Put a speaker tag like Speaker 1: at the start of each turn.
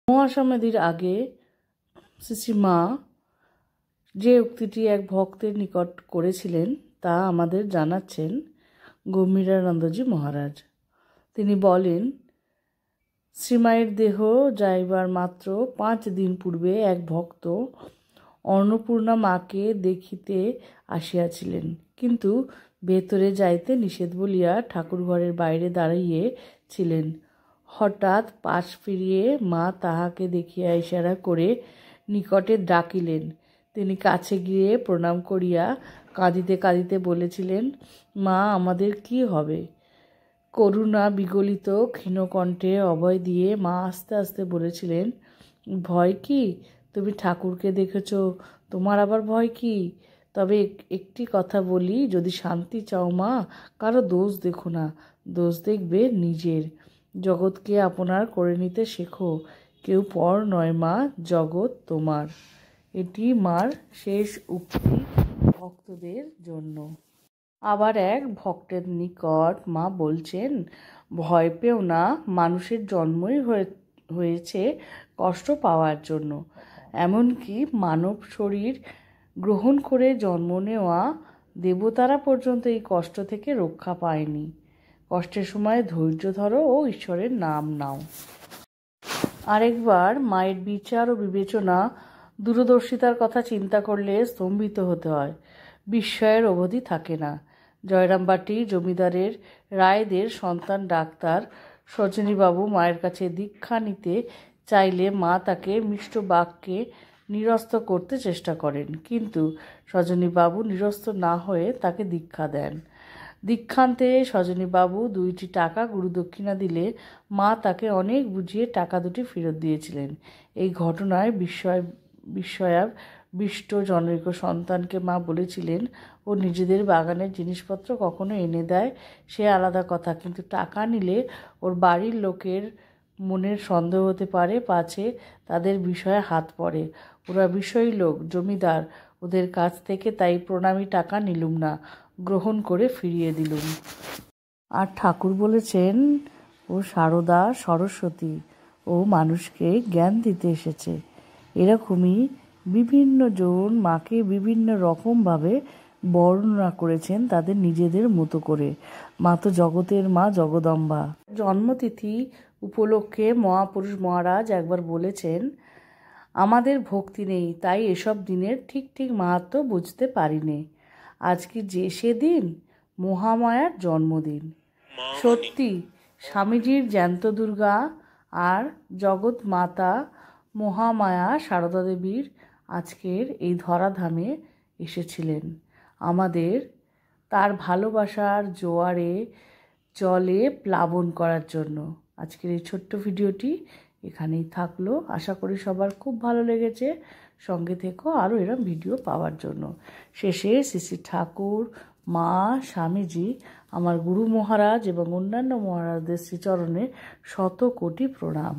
Speaker 1: মহাসমাধির আগে শ্রীমা যে উক্তিটি এক ভক্তের নিকট করেছিলেন তা আমাদের জানাচ্ছেন গম্ভীরানন্দজি মহারাজ। তিনি বলেন, শ্রীমায়ের দেহ যাইবার মাত্র 5 দিন পূর্বে এক ভক্ত অন্নপূর্ণা মাকে দেখিতে আসিয়াছিলেন, কিন্তু ভেতরে যাইতে নিষেধ বলিয়া ঠাকুরঘরের বাইরে দাঁড়াইয়ে ছিলেন। হঠাৎ পাশ ফিরিয়ে মা তাহাকে দেখিয়া ইশারা করে নিকটে ডাকিলেন। তিনি কাছে গিয়ে প্রণাম করিয়া কাঁদিতে কাঁদিতে বলেছিলেন, মা, আমাদের কি হবে? করুণা বিগলিত ক্ষীণকণ্ঠে অভয় দিয়ে মা আস্তে আস্তে বলেছিলেন, ভয় কি? তুমি ঠাকুরকে দেখেছ, তোমার আবার ভয় কি? তবে একটি কথা বলি, যদি শান্তি চাও মা, কারো দোষ দেখো না, দোষ দেখবে নিজের। জগৎকে আপনার করে নিতে শেখো। কেউ পর নয় মা, জগৎ তোমার। এটি মার শেষ উক্তি ভক্তদের জন্য। আবার এক ভক্তের নিকট মা বলছেন, ভয় পেও না, মানুষের জন্মই হয়েছে কষ্ট পাওয়ার জন্য। এমনকি মানব শরীর গ্রহণ করে জন্ম নেওয়া দেবতারা পর্যন্ত এই কষ্ট থেকে রক্ষা পায়নি। কষ্টের সময় ধৈর্য ধরো ও ঈশ্বরের নাম নাও। আরেকবার মায়ের বিচার ও বিবেচনা, দূরদর্শিতার কথা চিন্তা করলে স্তম্ভিত হতে হয়, বিস্ময়ের অবধি থাকে না। জয়রামবাটি জমিদারের রায়দের সন্তান ডাক্তার সজনীবাবু মায়ের কাছে দীক্ষা নিতে চাইলে মা তাকে মিষ্ট বাক্যে নিরস্ত করতে চেষ্টা করেন, কিন্তু সজনীবাবু নিরস্ত না হয়ে তাকে দীক্ষা দেন। দীক্ষান্তে সজনীবাবু 2টি টাকা গুরুদক্ষিণা দিলে মা তাকে অনেক বুঝিয়ে টাকা দুটি ফেরত দিয়েছিলেন। এই ঘটনায় বিস্ময়াবিষ্ট জনৈক সন্তানকে মা বলেছিলেন, ও নিজেদের বাগানের জিনিসপত্র কখনো এনে দেয় সে আলাদা কথা, কিন্তু টাকা নিলে ওর বাড়ির লোকের মনের সন্দেহ হতে পারে, পাছে তাদের বিষয়ে হাত পড়ে। ওরা বিষয়ী লোক, জমিদার, ওদের কাছ থেকে তাই প্রণামী টাকা নিলুম না, গ্রহণ করে ফিরিয়ে দিলুম। আর ঠাকুর বলেছেন, ও সারদা সরস্বতী, ও মানুষকে জ্ঞান দিতে এসেছে। এরকমই বিভিন্ন জন মাকে বিভিন্ন রকমভাবে বর্ণনা করেছেন তাদের নিজেদের মতো করে। মা তো জগতের মা, জগদম্বা। জন্মতিথি উপলক্ষে মহাপুরুষ মহারাজ একবার বলেছেন, আমাদের ভক্তি নেই, তাই এসব দিনের ঠিক ঠিক মাহাত্ম্য বুঝতে পারিনে। আজকে যে সেদিন মহামায়ার জন্মদিন। সত্যি, স্বামীজির জ্যান্ত দুর্গা আর জগৎ মাতা মহামায়া সারদা দেবীর আজকের এই ধরাধামে এসেছিলেন আমাদের তার ভালোবাসার জোয়ারে জলে প্লাবন করার জন্য। আজকের এই ছোট্ট ভিডিওটি এখানেই থাকলো। আশা করি সবার খুব ভালো লেগেছে। সঙ্গে থেকো আরও এরম ভিডিও পাওয়ার জন্য। শেষে শ্রী শ্রী ঠাকুর, মা, স্বামীজি, আমার গুরু মহারাজ এবং অন্যান্য মহারাজদের শ্রীচরণে 100 কোটি প্রণাম।